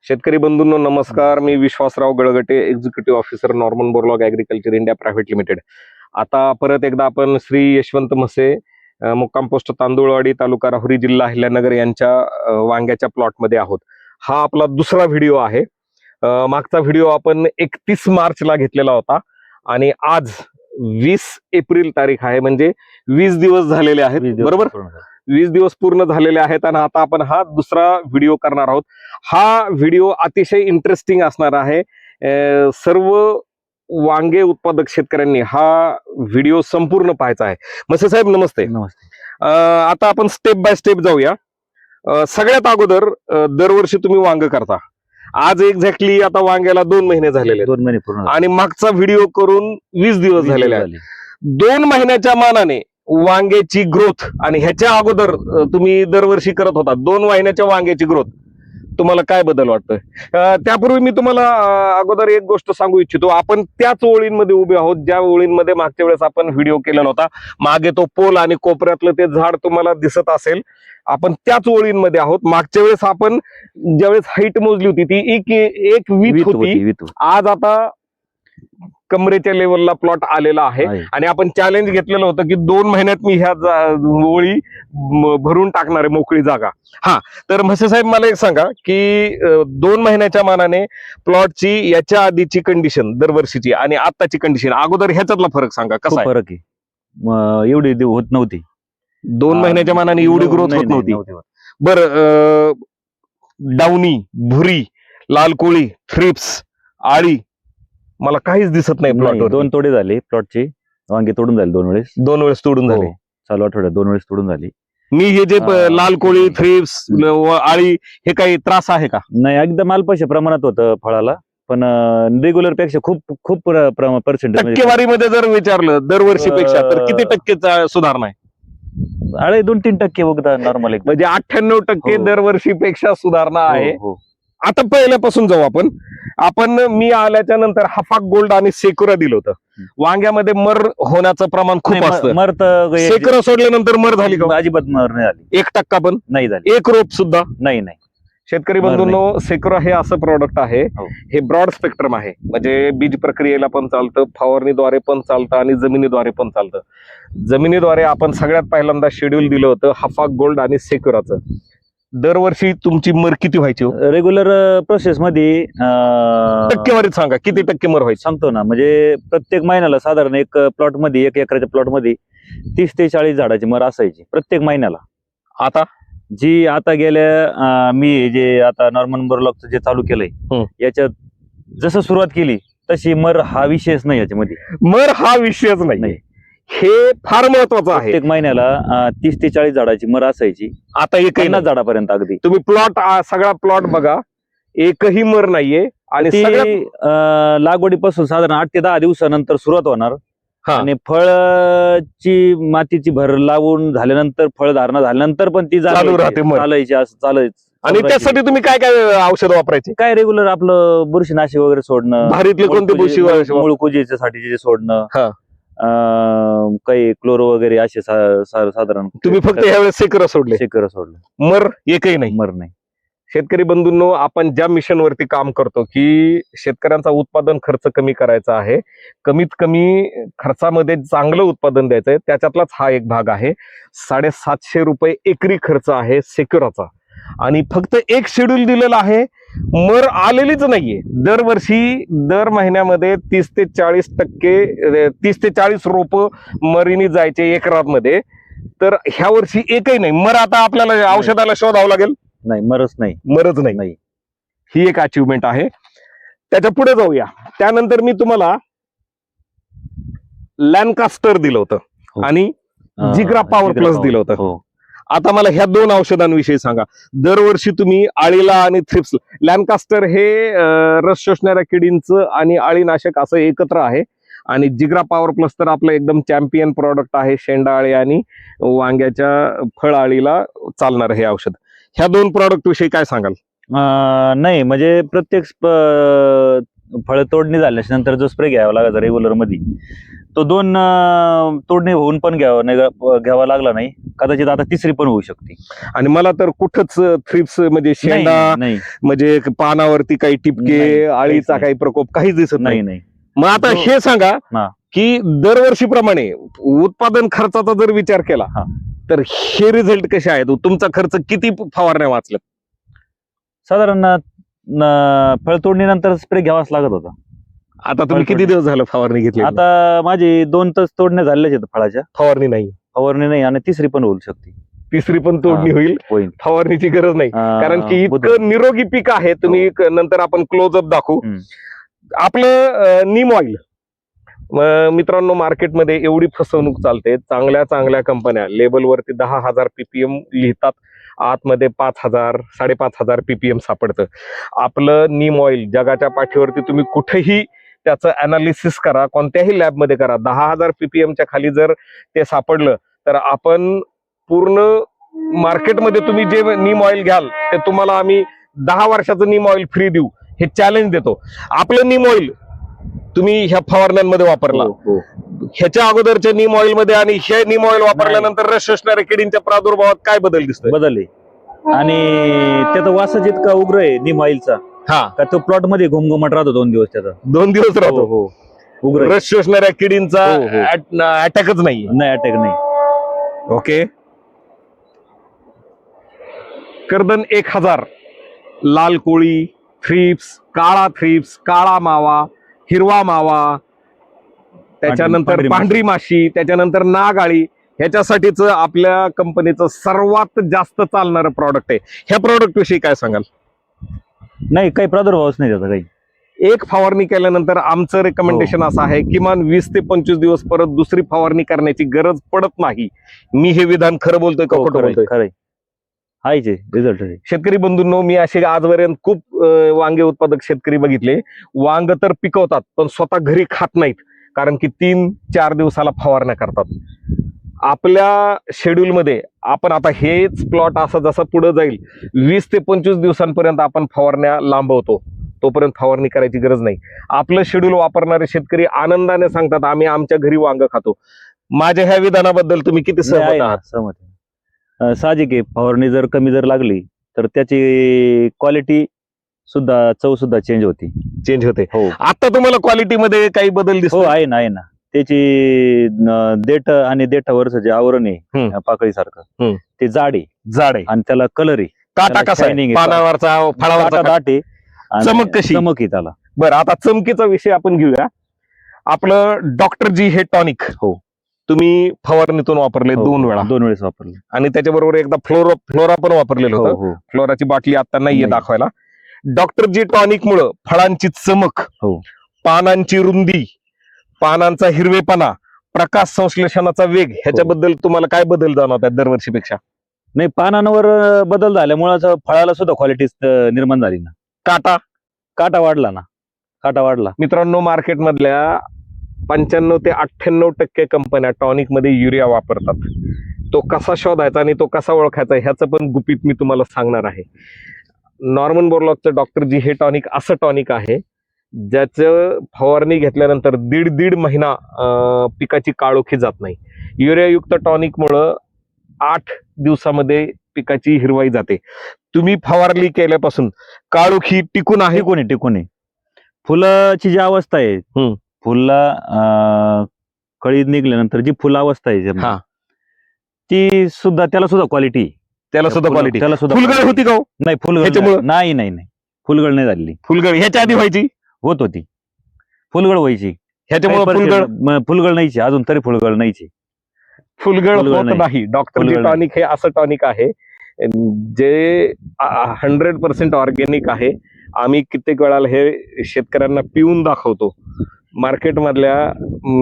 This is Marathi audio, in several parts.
शेतकरी बंधूंनो नमस्कार. मी Vishwasrao Galgate, executive officer, Norman Borlaug agriculture India private limited. आता परत एकदा आपण श्री यशवंत म्हसे, मुक्काम पोस्ट तांदूळवाडी, तालुका राहुरी, जिल्हा अहिल्यानगर यांच्या वांग्याच्या प्लॉटमध्ये आहोत. हा आपला दुसरा व्हिडिओ आहे. मागचा व्हिडिओ आपण 31 मार्चला घेतलेला होता आणि आज 20 एप्रिल तारीख आहे, म्हणजे 20 दिवस झालेले आहेत. बरोबर, 20 दिवस पूर्ण झालेले आहेत आणि आता आपण हा दुसरा व्हिडिओ करणार आहोत. हा व्हिडिओ अतिशय इंटरेस्टिंग असणार आहे. सर्व वांगे उत्पादक शेतकऱ्यांनी हा व्हिडिओ संपूर्ण पाहायचा आहे. मसे साहेब नमस्ते. नमस्ते. आता आपण स्टेप बाय स्टेप जाऊया. सगळ्यात अगोदर दरवर्षी तुम्ही वांग करता. आज एक्झॅक्टली आता वांग्याला 2 महिने झालेले आहेत. 2 महिने पूर्ण आणि मागचा व्हिडिओ करून 20 दिवस झालेले आहेत. 2 महिन्याच्या मानाने वांग्याची ग्रोथ आणि ह्याच्या अगोदर तुम्ही दरवर्षी करत होता 2 महिन्याच्या वांग्याची ग्रोथ, तुम्हाला काय बदल वाटतोय? त्यापूर्वी मी तुम्हाला अगोदर एक गोष्ट सांगू इच्छितो. आपण त्याच ओळींमध्ये उभे आहोत ज्या ओळींमध्ये मागच्या वेळेस आपण व्हिडिओ केलेला होता. मागे तो पोल आणि कोपऱ्यातलं ते झाड तुम्हाला दिसत असेल. आपण त्याच ओळींमध्ये आहोत. मागच्या वेळेस आपण ज्यावेळेस हाईट मोजली होती ती एक वीत होती. आज आता कमरेच्या लेवलला प्लॉट आलेला आहे आणि आपण चॅलेंज घेतलेलं होतं की 2 महिन्यात मी ह्या ओळी भरून टाकणार आहे, मोकळी जागा. हा, तर म्हसे साहेब मला एक सांगा की 2 महिन्याच्या मानाने प्लॉटची याच्या आधीची कंडिशन दरवर्षीची आणि आताची कंडिशन, अगोदर ह्याच्यातला फरक सांगा. कसा फरक आहे? एवढी होत नव्हती 2 महिन्याच्या मानाने, एवढी ग्रोथ होत नव्हती. बरं, डाउनी, भुरी, लाल कोळी, थ्रिप्स, आळी मला काहीच दिसत नाही प्लॉटवर. 2 तोडे झाले प्लॉटचे, वांगे तोडून झाले 2 वेळेस तोडून झाले. चालू आठवड्यात 2 वेळेस तोडून झाली. मी हे जे लाल कोळी, थ्रिप्स, आळी हे काही त्रास आहे का? नाही, एकदम अल्पशा प्रमाणात होतं फळाला, पण रेग्युलर पेक्षा खूप पर्सेंटेज. टक्केवारीमध्ये जर विचारलं दरवर्षीपेक्षा तर किती टक्के सुधारणा आहे? 2-3% बघता नॉर्मल, म्हणजे 98% दरवर्षीपेक्षा सुधारणा आहे. आता पहिल्यापासून जाऊ आपण मी आल्याच्या नंतर हफाक गोल्ड आणि सेकुरा दिलं होतं. वांग्यामध्ये मर होण्याचं प्रमाण खूप असतं. सेकुरा सोडल्यानंतर मर झाली का? अजिबात मर नाही झाली. 1% पण नाही झाली. एक रोप सुद्धा नाही. शेतकरी बंधूंनो, सेकुरा हे असं प्रोडक्ट आहे, हे ब्रॉड स्पेक्ट्रम आहे. म्हणजे बीज प्रक्रियेला पण चालतं, फवारणीद्वारे पण चालतं आणि जमिनीद्वारे पण चालतं. जमिनीद्वारे आपण सगळ्यात पहिल्यांदा शेड्यूल दिलं होतं हफाक गोल्ड आणि सेकुराचं. दरवर्षी तुमची मर किती व्हायची? रेग्युलर प्रोसेस मध्ये टक्केवारीत सांगा, किती टक्के मर व्हायची? सांगतो ना. म्हणजे प्रत्येक महिन्याला साधारण एक प्लॉट मध्ये, 1 एकराच्या प्लॉट मध्ये 30 ते 40 झाडाची मर असायची प्रत्येक महिन्याला. आता गेल्या मी जे आता नॉर्मन बोरलॉगचं जे चालू केलंय, याच्यात जसं सुरुवात केली तशी मर हा विषयच नाही. याच्यामध्ये मर हा विषयच नाही. हे फार महत्वाचं आहे. प्रत्येक महिन्याला 30 ते 40 झाडाची मर असायची. आता 50 झाडापर्यंत अगदी तुम्ही सगळा प्लॉट बघा, एकही मर नाहीये. आणि लागवडीपासून साधारण 8 ते 10 दिवसानंतर सुरुवात होणार आणि फळची मातीची भर लावून झाल्यानंतर, फळधारणा झाल्यानंतर पण ती चालू राहते, चालायची. आणि त्यासाठी तुम्ही काय काय औषध वापरायचे? काय रेग्युलर आपलं बुरशीनाशी वगैरे सोडणं, भारीतले कोणते बुरशी मुळकुजीसाठी सोडणं, काही क्लोरो वगैरे असे साधारण. तुम्ही फक्त यावेळेस सेकुरा सोडले? सेकुरा सोडलं. मर एकही नाही. मर नाही. शेतकरी बंधूंनो, आपण ज्या मिशन वरती काम करतो की शेतकऱ्यांचा उत्पादन खर्च कमी करायचा आहे, कमीत कमी खर्चामध्ये चांगलं उत्पादन द्यायचंय, त्याच्यातलाच हा एक भाग आहे. 750 रुपये एकरी खर्च आहे सेक्युराचा आणि फक्त एक शेड्यूल दिलेला आहे. मर आलेलीच नाहीये. दरवर्षी दर महिन्यामध्ये 30 ते 40 रोप मरीनी जायचे एकरामध्ये. तर ह्या वर्षी एकही नाही मर. आता आपल्याला औषधाला शोधावं लागेल. नाही, मरच नाही. ही एक अचिव्हमेंट आहे. त्याच्या पुढे जाऊया. त्यानंतर मी तुम्हाला लॅनकास्टर दिलं होतं आणि जिग्रा पॉवर प्लस दिलं होतं. आता मला ह्या 2 औषधांविषयी सांगा. दरवर्षी तुम्ही आळीला आणि थ्रिप्स, लॅनकास्टर हे रस शोषणाऱ्या किडींचं आणि अळीनाशक असं एकत्र आहे आणि जिग्रा पॉवर प्लस तर आपलं एकदम चॅम्पियन प्रॉडक्ट आहे. शेंडाळी आणि वांग्याच्या फळ आळीला चालणार हे औषध. ह्या 2 प्रॉडक्ट विषयी काय सांगाल? नाही, म्हणजे प्रत्येक फळ तोडणी झाल्याच्या नंतर जो स्प्रे घ्यावा लागायचा रेग्युलर मध्ये, तो 2 तोडणी होऊन पण घ्यावा लागला नाही. कदाचित आता तिसरी पण होऊ शकते. आणि मला तर कुठंच थ्रिप्स म्हणजे शेंडा नाही म्हणजे पानावरती काही टिपके, नाही, आळीचा काहीच काही प्रकोप काहीच दिसत नाही. नाही. मग आता जो- हे सांगा हा. की दरवर्षीप्रमाणे उत्पादन खर्चाचा जर विचार केला हा. तर हे रिझल्ट कसे आहेत? तुमचा खर्च किती फवारण्या वाचल्यात? साधारण फळतोडणीनंतर स्प्रे घ्यावाच लागत होता. आता तुम्ही किती दिवस झालं फवारणी घेतली? आता माझी 2 तास तोडण्या झालेल्या आहेत फळाच्या. फवारणी नाही, फवारणी नाही आणि तिसरी पण होऊ शकते. तिसरी पण तोडणी होईल, फवारणीची गरज नाही. कारण की इतकं निरोगी पीक आहे. तुम्ही नंतर आपण क्लोजअप दाखवू. आपलं नीम ऑइल मित्रांनो, मार्केटमध्ये एवढी फसवणूक चालते. चांगल्या कंपन्या लेबलवरती 10,000 PPM लिहितात, आतमध्ये 5,000 5,500 PPM सापडतं. आपलं नीम ऑइल जगाच्या पाठीवरती तुम्ही कुठेही त्याचं अनालिसिस करा, कोणत्याही लॅबमध्ये करा, 10,000 PPMच्या खाली जर ते सापडलं तर आपण पूर्ण मार्केटमध्ये तुम्ही जे नीम ऑइल घ्याल ते तुम्हाला आम्ही 10 वर्षाचं नीम ऑइल फ्री देऊ, हे चॅलेंज देतो. आपलं नीम ऑइल तुम्ही ह्या फवारण्यांमध्ये वापरला, ह्याच्या अगोदरच्या नीम ऑइल मध्ये आणि हे नीम ऑइल वापरल्यानंतर रस शोषणाऱ्या किडींच्या प्रादुर्भावात काय बदल दिसतोय? बदल आहे. आणि त्याचा वासच इतका उग्र आहे नीम ऑइलचा, का तो प्लॉट मध्ये घुमघुमट राहतो 2 दिवस. त्याचा 2 दिवस राहतो. हो, उग्र. रस शोषणाऱ्या किडींचा अटॅकच नाही. अटॅक नाही. ओके. कर्दन 1000, लाल कोळी, थ्रिप्स, काळा मावा, हिरवा मावा, त्याच्यानंतर पांढरी माशी, त्याच्यानंतर नागाळी, ह्याच्यासाठीच आपल्या कंपनीचं सर्वात जास्त चालणारं प्रॉडक्ट आहे. ह्या प्रॉडक्ट विषयी काय सांगाल? नाही, काही प्रादुर्भावच नाही त्याचा काही. एक फवारणी केल्यानंतर आमचं रेकमेंडेशन असं आहे, किमान 20 ते 25 दिवस परत दुसरी फवारणी करण्याची गरज पडत नाही. मी हे विधान खरं बोलतोय का खोटं बोलतोय? खरंय. रिझल्ट. शेतकरी बंधूंनो, मी असे आजपर्यंत खूप वांगे उत्पादक शेतकरी बघितले. वांग तर पिकवतात पण स्वतः घरी खात नाहीत, कारण की 3-4 दिवसाला फवारण्या करतात. आपल्या शेड्यूल मध्ये आपण आता हेच प्लॉट असं जसं पुढे जाईल 20 ते 25 दिवसांपर्यंत आपण फवारण्या लांबवतो, तोपर्यंत फवारणी करायची गरज नाही. आपलं शेड्यूल वापरणारे शेतकरी आनंदाने सांगतात आम्ही आमच्या घरी वांग खातो. माझ्या ह्या विधानाबद्दल तुम्ही किती सहमत आहात? सहमत आहे. साहजिक आहे, फवारणी जर कमी लागली तर त्याची क्वालिटी सुद्धा, चव सुद्धा चेंज होते. हो. आता तुम्हाला क्वालिटी मध्ये काही बदल दिसतो? आहे ना. त्याची देठ आणि देठावरचं जे आवरण आहे पाकळीसारखं, ते जाड आहे आणि त्याला कलर आहे. काटा कसा आहे? पानावरचा, फळावरचा दाट आहे. चमक कशी? चमक आहे त्याला. बरं, आता चमकीचा विषय आपण घेऊया. आपलं डॉक्टर जी हे टॉनिक तुम्ही फवारणीतून वापरले 2 वेळेस वापरले, आणि त्याच्याबरोबर एकदा फ्लोरा पण वापरलेलं होतं. फ्लोराची बाटली आता नाहीये दाखवायला. डॉक्टर जी टॉनिक मुळे फळांची चमक, पानांची रुंदी, पानांचा हिरवेपणा, प्रकाश संश्लेषणाचा वेग, ह्याच्याबद्दल तुम्हाला काय बदल जाणवतात दरवर्षीपेक्षा? नाही, पानांवर बदल झाल्यामुळे फळाला सुद्धा क्वालिटी निर्माण झाली ना. काटा वाढला. मित्रांनो, मार्केटमधल्या 95 ते 98% कंपन्या टॉनिक मध्ये युरिया वापरतात. तो कसा शोधायचा आणि तो कसा ओळखायचा ह्याचं पण गुपित मी तुम्हाला सांगणार आहे. नॉर्मन बोरलॉगचं डॉक्टर जी हे टॉनिक असं टॉनिक आहे ज्याचं फवारणी घेतल्यानंतर 1.5 महिना पिकाची काळोखी जात नाही. युरियायुक्त टॉनिकमुळं 8 दिवसामध्ये पिकाची हिरवाई जाते. तुम्ही फवारणी केल्यापासून काळोखी टिकून आहे. फुलाची जी अवस्था आहे, फुलला कळी निघल्यानंतर जी फुलावस्था आहे ती सुद्धा, त्याला सुद्धा क्वालिटी. फुलगळ होती का? नाही, फुलगळ नाही. फुलगळ नाही झालेली. फुलगळ ह्याच्या आधी व्हायची? होती. फुलगळ व्हायची. ह्याच्यामुळे फुलगळ नाहीची, अजून तरी फुलगळ नाहीची. फुलगळ होत नाही. डॉक्टर जी टॉनिक हे असं टॉनिक आहे जे 100% ऑर्गॅनिक आहे. आम्ही कित्येक वेळाला हे शेतकऱ्यांना पिऊन दाखवतो. मार्केटमधल्या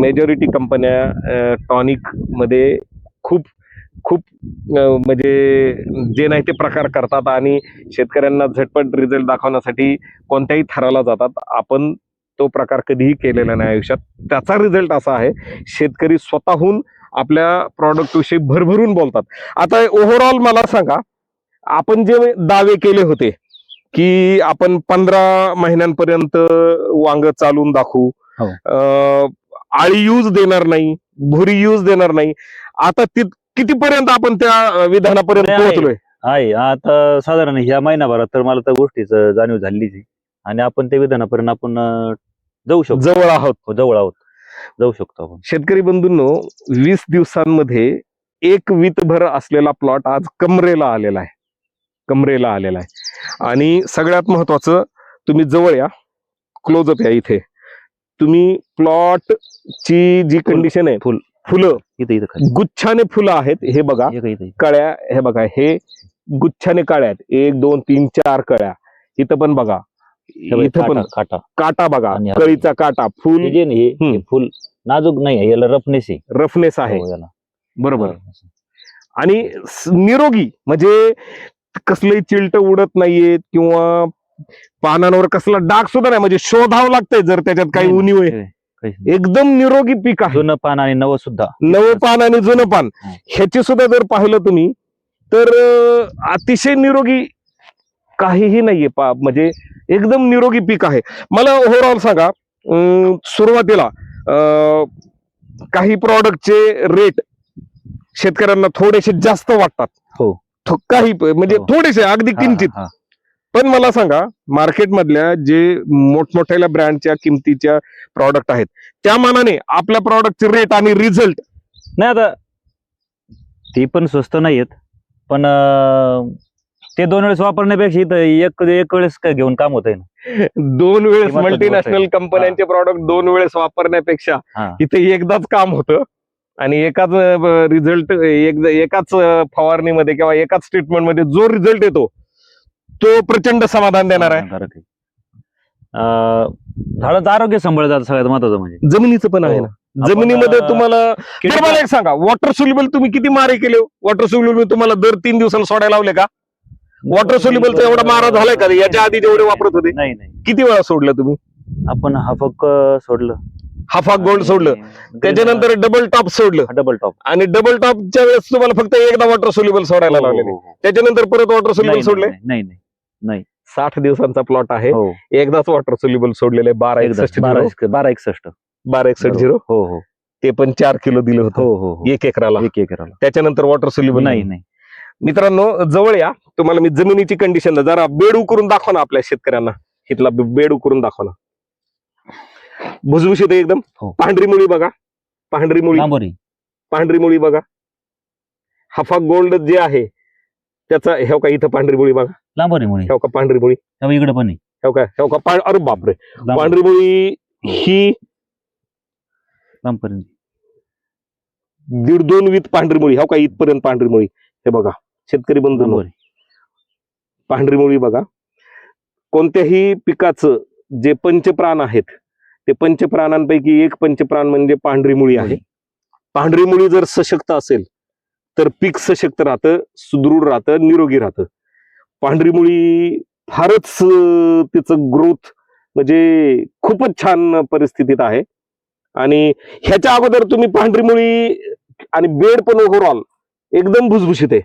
मेजॉरिटी कंपन्या टॉनिक मध्ये खूप म्हणजे जे नाही ते प्रकार करतात आणि शेतकऱ्यांना झटपट रिझल्ट दाखवण्यासाठी कोणत्याही थराला जातात. आपण तो प्रकार कधीही केलेला नाही आयुष्यात. त्याचा रिझल्ट असा आहे, शेतकरी स्वतःहून आपल्या प्रॉडक्ट विषयी भरभरून बोलतात. आता ओव्हरऑल मला सांगा, आपण जे दावे केले होते की आपण 15 महिन्यांपर्यंत वांग चालून दाखवू, आळी यूज देणार नाही, भुरी यूज देणार नाही. आता कितीपर्यंत आपण त्या विधानापर्यंत नाही, पोहोचलोय? आहे आता साधारण ह्या महिनाभरात तर मला त्या गोष्टीचं जाणीव झालीच आहे. आणि आपण त्या विधानापर्यंत आपण जाऊ शकतो, जवळ आहोत. जवळ आहोत, जाऊ शकतो आपण. शेतकरी बंधूंनो, 20 दिवसांमध्ये एक वीतभर असलेला प्लॉट आज कमरेला आलेला आहे. आणि सगळ्यात महत्वाचं, तुम्ही जवळ या, क्लोजअप या. इथे तुम्ही प्लॉट ची जी कंडिशन आहे, फुलं इथे खाली गुच्छाने फुलं आहेत. हे बघा, इथे कळ्या, हे बघा, हे गुच्छाने कळ्या आहेत. 1 2 3 4 कळ्या. इथं पण बघा, इथं पण काटा काटा बघा, आणि कळीचा काटा. फुल हे जे नाही, हे फुल नाजूक नाही, याला रफनेस आहे. रफनेस आहे, हो, याला बरोबर. आणि निरोगी, म्हणजे कसलंही चिलट उडत नाहीये किंवा पानांवर कसला डाग सुद्धा नाही, म्हणजे शोधावं लागतंय जर त्याच्यात काही नाही, उणीव आहे. काहीच नाही. एकदम निरोगी पीक आहे. जुनं पान आणि नवं सुद्धा, नवं पान आणि जुनं पान ह्याची सुद्धा जर पाहिलं तुम्ही तर अतिशय निरोगी, काहीही नाहीये म्हणजे एकदम निरोगी पीक आहे. मला ओव्हरऑल सांगा, सुरुवातीला काही प्रॉडक्टचे रेट शेतकऱ्यांना थोडेसे जास्त वाटतात. हो. काही म्हणजे हो. थोडेसे अगदी किंचित. हा. पण मला सांगा, मार्केटमधल्या जे मोठमोठ्या ब्रँडच्या किमतीच्या प्रॉडक्ट आहेत, त्या मानाने आपल्या प्रॉडक्टचे रेट आणि रिझल्ट नाही, आता ते पण स्वस्त नाहीयेत, पण ते 2 वेळेस वापरण्यापेक्षा इथं एक वेळेस काय घेऊन काम होतंय ना. 2 वेळेस किंवा मल्टीनॅशनल कंपन्यांचे प्रॉडक्ट 2 वेळेस वापरण्यापेक्षा हा. इथे एकदाच काम होतं आणि एकाच रिझल्ट, एकाच फवारणीमध्ये किंवा एकाच ट्रीटमेंटमध्ये जो रिझल्ट येतो तो प्रचंड समाधान देणार आहे. झाडाचं आरोग्य सांभाळलं सगळ्यात महत्वाचं म्हणजे. जमिनीचं पण आहे हो. ना. जमिनीमध्ये तुम्हाला, बरं मला एक सांगा, वॉटर सोल्युबल तुम्ही किती मारे केले? वॉटर सोल्युबल तुम्हाला दर 3 दिवसाला सोडायला लावले का? वॉटर सोल्युबलचा एवढा मारा झालाय का याच्या आधी जेवढे वापरत होते? नाही. किती वेळा सोडलं तुम्ही? आपण हाफक सोडलं, हाफा गोल्ड सोडलं, त्याच्यानंतर डबल टॉप सोडलं, डबल टॉप, आणि डबल टॉपच्या वेळेस तुम्हाला फक्त एकदा वॉटर सोल्युबल सोडायला लावलेले. त्याच्यानंतर परत वॉटर सोल्युबल सोडले. नाही 60 दिवसांचा प्लॉट आहे, हो. एकदाच वॉटर सोल्युबल सोडलेले. 1261 हो. ते पण 4 किलो दिलं होतं हो. 1 एकराला. 1 एकराला त्याच्यानंतर वॉटर सोल्युबल नाही. मित्रांनो, जवळ या, तुम्हाला मी जमिनीची कंडिशन जरा बेड उकरून दाखवा ना आपल्या शेतकऱ्यांना. इथला बेड उकरून दाखवा ना. भुसभुशीत आहे एकदम. हो. पांढरी मुळी बघा, पांढरी मुळी बघा. हाफा गोल्ड जे आहे त्याचा, हे का इथं पांढरी मुळी बघा, लांबोरी मुळी, हे का पांढरी मुळी, इकडे पण हे का अरे बापरे, पांढरी मुळी ही 1.5-2 वीत पांढरी मुळी, हो का इथपर्यंत पांढरी मुळी. हे बघा शेतकरी बंधू, पांढरी मुळी बघा. कोणत्याही पिकाचं जे पंचप्राण आहेत, ते पंचप्राणांपैकी एक पंचप्राण म्हणजे पांढरी मुळी आहे. पांढरी मुळी जर सशक्त असेल तर पीक सशक्त राहतं, सुदृढ राहतं, निरोगी राहतं. पांढरी मुळी फारच तिचं ग्रोथ म्हणजे खूपच छान परिस्थितीत आहे. आणि ह्याच्या अगोदर तुम्ही पांढरी मुळी आणि बेड पण ओव्हरऑल एकदम भुसभुशीत आहे.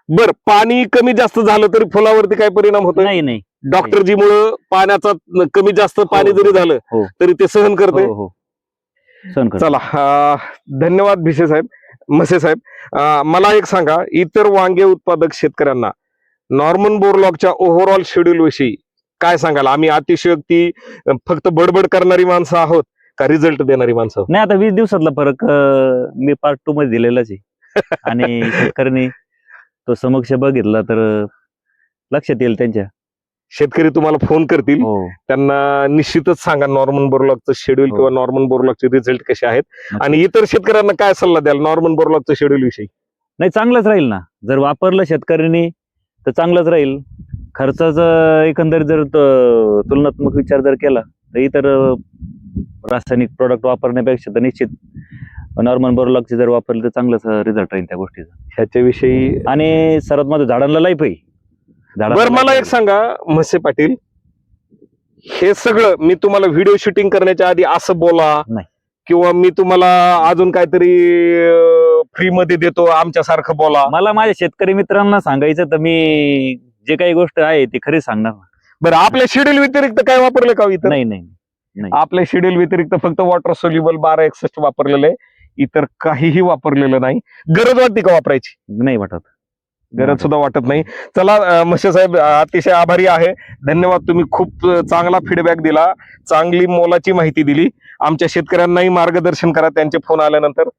बर, पाणी कमी जास्त झालं तरी फुलावरती काय परिणाम होतो? नाही. डॉक्टरजीमुळं पाण्याचा कमी जास्त पाणी जरी झालं तरी ते सहन करते. चला, धन्यवाद म्हसे साहेब. मला एक सांगा, इतर वांगे उत्पादक शेतकऱ्यांना नॉर्मन बोरलॉगच्या ओव्हरऑल शेड्यूल विषयी काय सांगाल? आम्ही अतिशयोक्ती फक्त बडबड करणारी माणसं आहोत का रिझल्ट देणारी माणसं? नाही, आता 20 दिवसातला फरक मी पार्ट 2 मध्ये दिलेलाच आहे. आणि शेतकऱ्यांनी तो समक्ष बघितला तर लक्षात येईल त्यांच्या. शेतकरी तुम्हाला फोन करतील, त्यांना निश्चितच सांगा नॉर्मन बोरलॉगचं शेड्यूल किंवा नॉर्मन बोरलॉगचे रिझल्ट कसे आहेत. आणि इतर शेतकऱ्यांना काय सल्ला द्याल नॉर्मन बोरलॉगचं शेड्यूल विषयी? नाही, चांगलंच राहील ना, जर वापरलं शेतकऱ्यांनी तर चांगलंच राहील. खर्चाचा एकंदरीत जर तुलनात्मक विचार जर केला तर इतर रासायनिक प्रोडक्ट वापरण्यापेक्षा तर निश्चित नॉर्मन बोरलॉगचे जर वापरले तर चांगलाच रिझल्ट राहील त्या गोष्टीचा. ह्याच्याविषयी आणि सर्वात माझं झाडांना लाईफ आहे. बरं, मला एक सांगा म्हसे पाटील, हे सगळं मी तुम्हाला व्हिडिओ शूटिंग करण्याच्या आधी असं बोला किंवा मी तुम्हाला अजून काहीतरी फ्री मध्ये देतो आमच्यासारखं बोला? मला माझ्या शेतकरी मित्रांना सांगायचं तर मी जे काही गोष्ट आहे ती खरी सांगणार. बरं, आपल्या शेड्यूल व्यतिरिक्त काय वापरलं का इथं? नाही. नाही. आपल्या शेड्यूल व्यतिरिक्त फक्त वॉटर सोल्युबल 1261 वापरलेलं आहे, इतर काहीही वापरलेलं नाही. गरज वाटते का वापरायची? नाही वाटत. गरज सुद्धा वाटत नाही. चला म्हशे साहेब, अतिशय आभारी आहे. धन्यवाद, तुम्ही खूप चांगला फीडबॅक दिला, चांगली मोलाची माहिती दिली. आमच्या शेतकऱ्यांनाही मार्गदर्शन करा त्यांचे फोन आल्यानंतर.